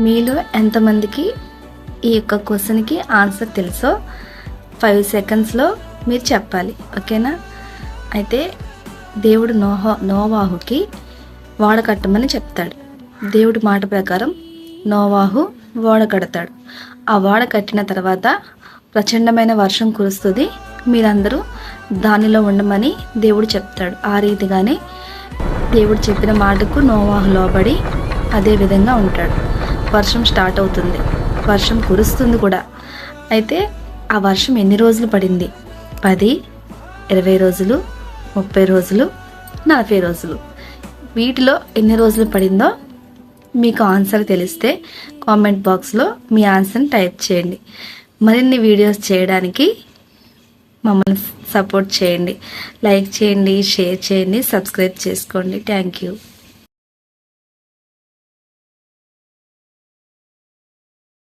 మీలో ఎంతమందికి ఈ యొక్క క్వశ్చన్కి ఆన్సర్ తెలుసో 5 సెకండ్స్లో మీరు చెప్పాలి, ఓకేనా? అయితే దేవుడు నోవాహుకి ఓడ కట్టమని చెప్తాడు. దేవుడి మాట ప్రకారం నోవాహు ఓడ కడతాడు. ఆ ఓడ కట్టిన తర్వాత ప్రచండమైన వర్షం కురుస్తుంది. మీరందరూ దానిలో ఉండమని దేవుడు చెప్తాడు. ఆ రీతిగానే దేవుడు చెప్పిన మాటకు నోవాహు లోబడి అదే విధంగా ఉంటాడు. వర్షం స్టార్ట్ అవుతుంది, వర్షం కురుస్తుంది కూడా. అయితే ఆ వర్షం ఎన్ని రోజులు పడింది? 10, 20 రోజులు, 30 రోజులు, 40 రోజులు. వీటిలో ఎన్ని రోజులు పడిందో మీకు ఆన్సర్ తెలిస్తే కామెంట్ బాక్స్లో మీ ఆన్సర్ని టైప్ చేయండి. మరిన్ని వీడియోస్ చేయడానికి మమ్మల్ని సపోర్ట్ చేయండి. లైక్ చేయండి, షేర్ చేయండి, సబ్స్క్రైబ్ చేసుకోండి. Thank you.